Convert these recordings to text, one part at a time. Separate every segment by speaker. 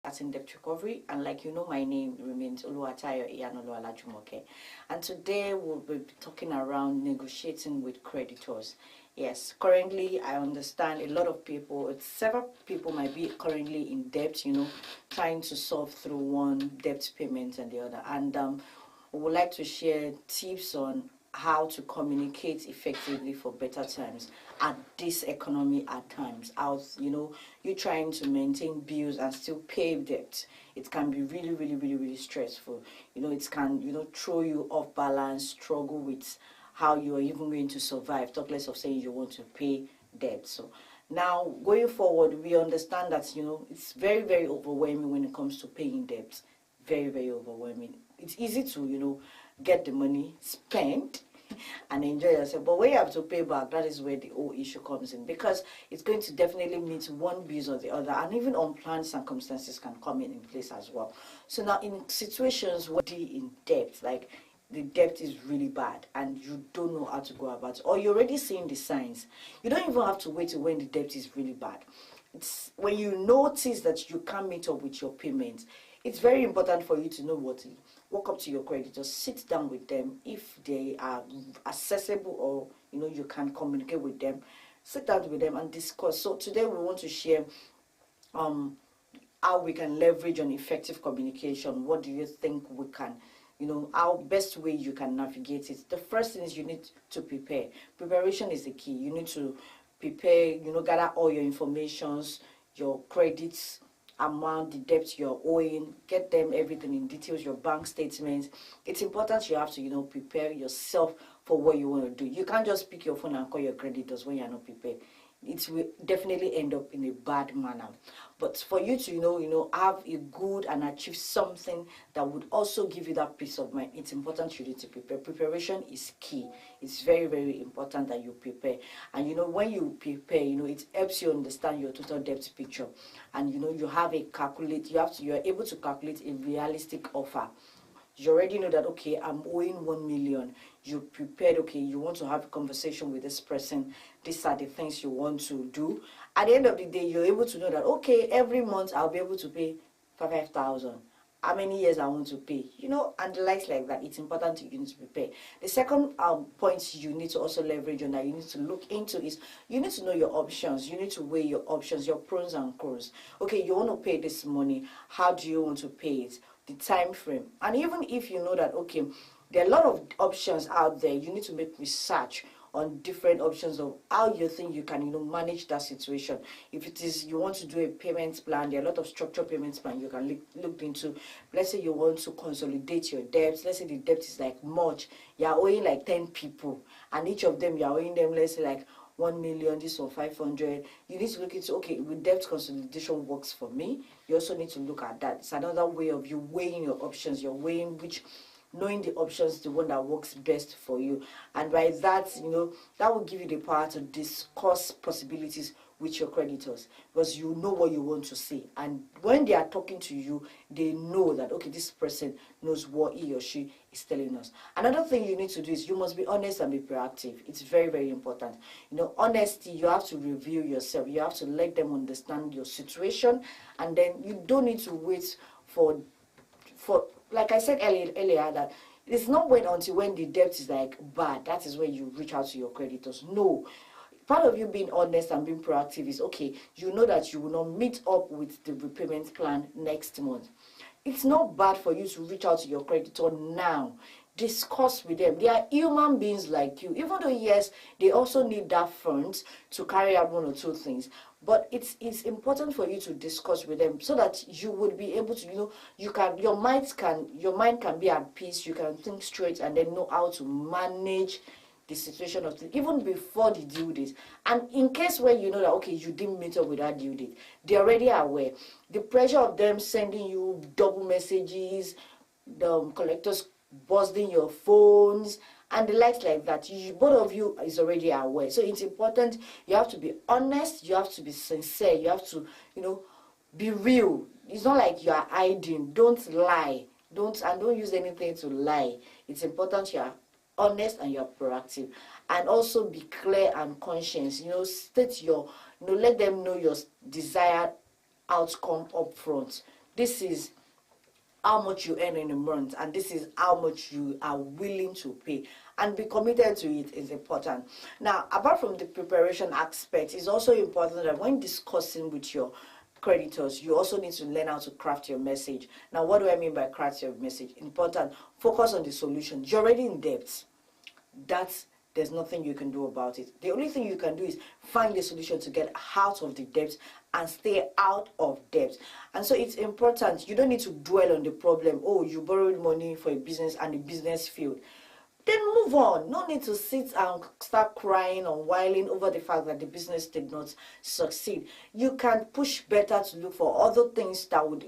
Speaker 1: at In Depth Recovery, and like you know, my name remains Oluwatayo Iyanolualajumoke. And today we'll be talking around negotiating with creditors. Yes, currently I understand a lot of people, several people might be currently in debt, trying to solve through one debt payment and the other. And we would like to share tips on how to communicate effectively for better times at this economy at times. You trying to maintain bills and still pay debt. It can be really, really, really, really stressful. It can, throw you off balance, struggle with how you are even going to survive, talk less of saying you want to pay debt. So now going forward, we understand that, it's very, very overwhelming when it comes to paying debt. Very, very overwhelming. It's easy to, get the money, spend, and enjoy yourself. But when you have to pay back, that is where the whole issue comes in, because it's going to definitely meet one bill or the other, and even unplanned circumstances can come in place as well. So now in situations where you're in debt, like the debt is really bad and you don't know how to go about it, or you're already seeing the signs, you don't even have to wait till when the debt is really bad. It's when you notice that you can't meet up with your payments. It's very important for you to know what to walk up to your creditors, sit down with them if they are accessible, or you can communicate with them. Sit down with them and discuss. So today we want to share how we can leverage on effective communication. What do you think we can, our best way you can navigate it? The first thing is you need to prepare. Preparation is the key. You need to prepare, gather all your informations, your credits, amount, the debt you're owing, get them everything in details, your bank statements. It's important you have to, prepare yourself for what you want to do. You can't just pick your phone and call your creditors when you're not prepared. It will definitely end up in a bad manner. But for you to, have a good and achieve something that would also give you that peace of mind, it's important you need to prepare. Preparation is key. It's very, very important that you prepare. And when you prepare, it helps you understand your total debt picture. And you have a calculate. You're able to calculate a realistic offer. You already know that, okay, I'm owing 1 million. You prepared, okay, you want to have a conversation with this person. These are the things you want to do. At the end of the day, you're able to know that, okay, every month I'll be able to pay 5,000. How many years I want to pay, and the likes like that. It's important you need to prepare. The second point you need to also leverage on that you need to look into is you need to know your options. You need to weigh your options, your pros and cons. Okay, you want to pay this money. How do you want to pay it? The time frame. And even if you know that, okay, there are a lot of options out there, you need to make research on different options of how you think you can manage that situation. If it is you want to do a payment plan, there are a lot of structured payments plan you can look into. Let's say you want to consolidate your debts. Let's say the debt is like much, you're owing like 10 people, and each of them you're owing them, let's say, like 1 million, this or 500. You need to look into, okay, with debt consolidation works for me. You also need to look at that. It's another way of you weighing your options. You're weighing knowing the options, the one that works best for you. And by that, that will give you the power to discuss possibilities with your creditors, because you know what you want to say. And when they are talking to you, they know that, okay, this person knows what he or she is telling us. Another thing you need to do is you must be honest and be proactive. It's very, very important. Honesty, you have to reveal yourself. You have to let them understand your situation, and then you don't need to wait for like I said earlier, that it's not wait until when the debt is like bad. That is when you reach out to your creditors. No. Part of you being honest and being proactive is, okay, you know that you will not meet up with the repayment plan next month. It's not bad for you to reach out to your creditor now. Discuss with them. They are human beings like you. Even though, yes, they also need that funds to carry out one or two things. But it's important for you to discuss with them so that you would be able to, your mind can be at peace. You can think straight and then know how to manage the situation of things even before the due date. And in case where you know that, okay, you didn't meet up with that due date, they're already aware. The pressure of them sending you double messages, the collectors buzzing your phones, and the likes like that, both of you is already aware. So it's important. You have to be honest. You have to be sincere. You have to, be real. It's not like you are hiding. Don't lie. Don't use anything to lie. It's important you are honest and you are proactive, and also be clear and conscious. State your, let them know your desired outcome up front. this is how much you earn in a month, and this is how much you are willing to pay, and be committed to it is important. Now, apart from the preparation aspect, it's also important that when discussing with your creditors, you also need to learn how to craft your message. Now, what do I mean by craft your message? Important. Focus on the solution. You're already in debt. There's nothing you can do about it. The only thing you can do is find a solution to get out of the debt and stay out of debt. And so it's important. You don't need to dwell on the problem. Oh, you borrowed money for a business and the business failed. Then move on. No need to sit and start crying or whining over the fact that the business did not succeed. You can push better to look for other things that would,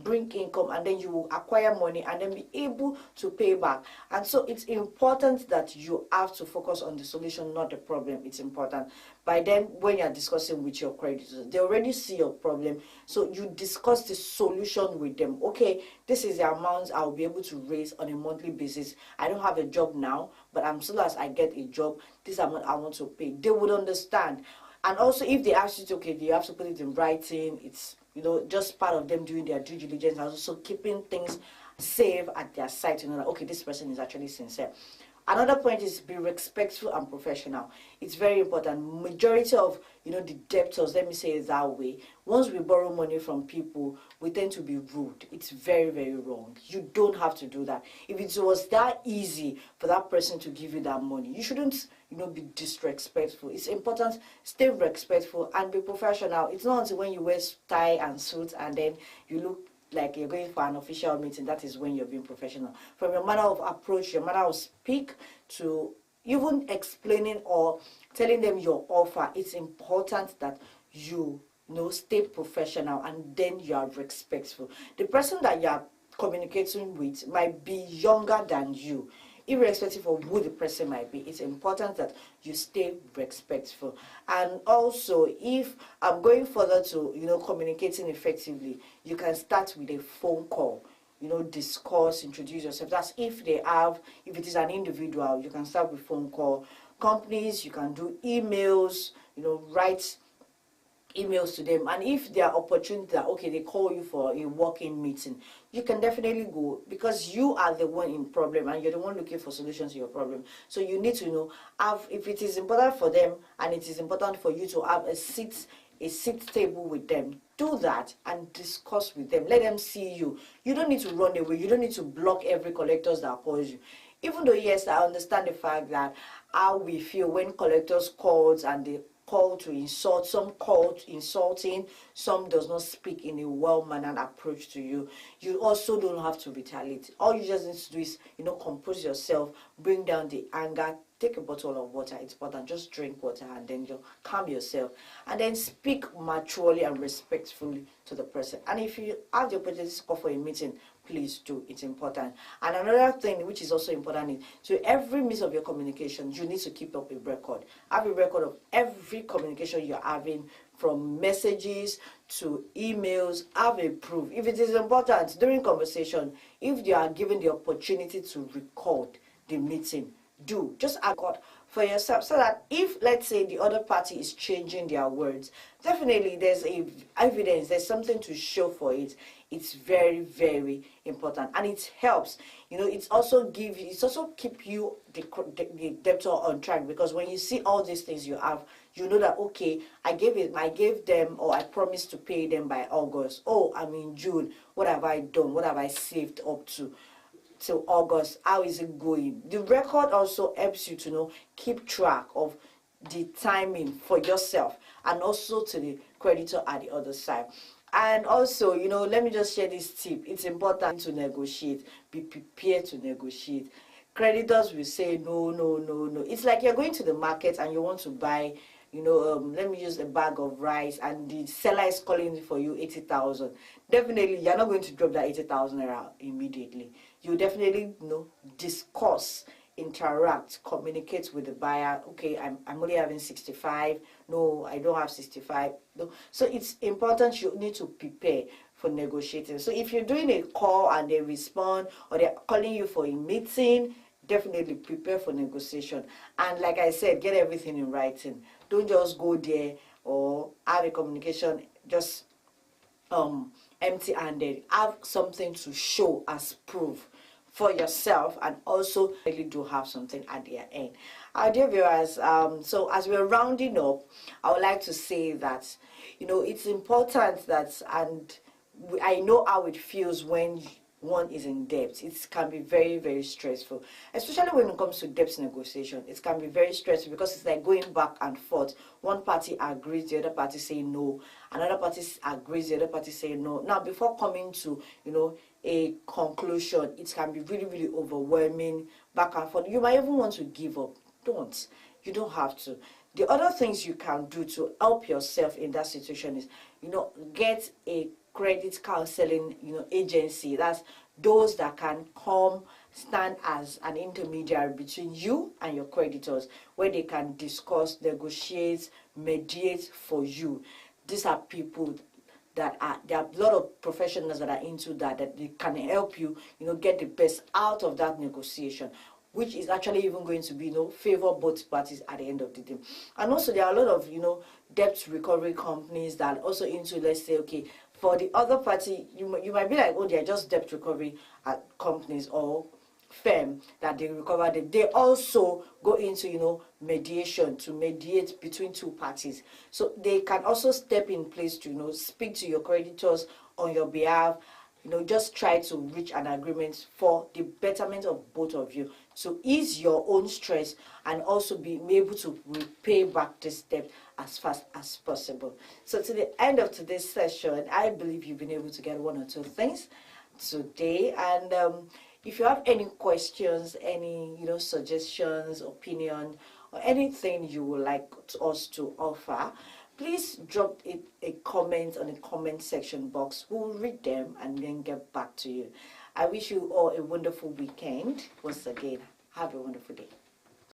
Speaker 1: bring income, and then you will acquire money and then be able to pay back. And so it's important that you have to focus on the solution, not the problem. It's important. By then, when you're discussing with your creditors, they already see your problem. So you discuss the solution with them. Okay, this is the amount I'll be able to raise on a monthly basis. I don't have a job now, but as soon as I get a job, this amount I want to pay. They would understand. And also, if they ask you to, okay, you have to put it in writing. It's, just part of them doing their due diligence, and also keeping things safe at their side to know that, okay, this person is actually sincere. Another point is be respectful and professional. It's very important. Majority of, the debtors, let me say it that way, once we borrow money from people, we tend to be rude. It's very, very wrong. You don't have to do that. If it was that easy for that person to give you that money, you shouldn't, be disrespectful. It's important, stay respectful and be professional. It's not until when you wear tie and suit and then you look like you're going for an official meeting, that is when you're being professional. From your manner of approach, your manner of speak, to even explaining or telling them your offer, it's important that you stay professional and then you are respectful. The person that you are communicating with might be younger than you. Irrespective of who the person might be, it's important that you stay respectful. And also, if I'm going further to, communicating effectively, you can start with a phone call. Discuss, introduce yourself. That's if it is an individual, you can start with phone call. Companies, you can do emails, write emails to them. And if there are opportunities that, okay, they call you for a walk-in meeting, you can definitely go, because you are the one in problem and you're the one looking for solutions to your problem. So you need to if it is important for them and it is important for you to have a seat table with them, do that and discuss with them. Let them see you. You don't need to run away. You don't need to block every collectors that calls you. Even though, yes, I understand the fact that how we feel when collectors calls and they call to insult, some call insulting, some does not speak in a well-mannered approach to you. You also don't have to retaliate. All you just need to do is, compose yourself, bring down the anger, take a bottle of water. It's important. Just drink water and then you calm yourself. And then speak maturely and respectfully to the person. And if you have the opportunity to call for a meeting, please do. It's important. And another thing which is also important is, to every means of your communication, you need to keep up a record. Have a record of every communication you're having, from messages to emails. Have a proof. If it is important during conversation, if you are given the opportunity to record the meeting, just record for yourself, so that if, let's say, the other party is changing their words, definitely there's evidence, there's something to show for it. It's very, very important, and it helps. It's also keep you the debtor on track, because when you see all these things you have, you know that, okay, I gave them, or I promised to pay them by August. Oh, I'm in June. What have I done? What have I saved up to? Till August, how is it going? The record also helps you to keep track of the timing for yourself and also to the creditor at the other side. And also, let me just share this tip. It's important to negotiate. Be prepared to negotiate. Creditors will say no, no, no, no. It's like you're going to the market and you want to buy, let me use a bag of rice, and the seller is calling for you 80,000. Definitely, you're not going to drop that 80,000 around immediately. You definitely, discuss, interact, communicate with the buyer. Okay, I'm only having 65. No, I don't have 65. No. So it's important. You need to prepare for negotiating. So if you're doing a call and they respond, or they're calling you for a meeting, definitely prepare for negotiation. And like I said, get everything in writing. Don't just go there or have a communication just empty-handed. Have something to show as proof for yourself, and also really do have something at their end. Our dear viewers, so as we're rounding up, I would like to say that, it's important that, and I know how it feels when one is in debt. It can be very, very stressful, especially when it comes to debt negotiation. It can be very stressful because it's like going back and forth. One party agrees, the other party say no. Another party agrees, the other party say no. Now, before coming to a conclusion, it can be really, really overwhelming, back and forth. You might even want to give up. Don't. You don't have to. The other things you can do to help yourself in that situation is, get a credit counseling, agency. That's those that can come stand as an intermediary between you and your creditors, where they can discuss, negotiate, mediate for you. These are people there are a lot of professionals that are into that they can help you, get the best out of that negotiation, which is actually even going to be, favor both parties at the end of the day. And also there are a lot of, debt recovery companies that are also into, let's say, okay, for the other party, you might be like, oh, they're just debt recovery companies or firm that they recover them. They also go into, mediation to mediate between two parties. So they can also step in place to, speak to your creditors on your behalf, just try to reach an agreement for the betterment of both of you, to ease your own stress and also be able to repay back this debt as fast as possible. So to the end of today's session, I believe you've been able to get one or two things today. And if you have any questions, any suggestions, opinion, or anything you would like us to offer, please drop it a comment on the comment section box. We'll read them and then get back to you. I wish you all a wonderful weekend. Once again, have a wonderful day.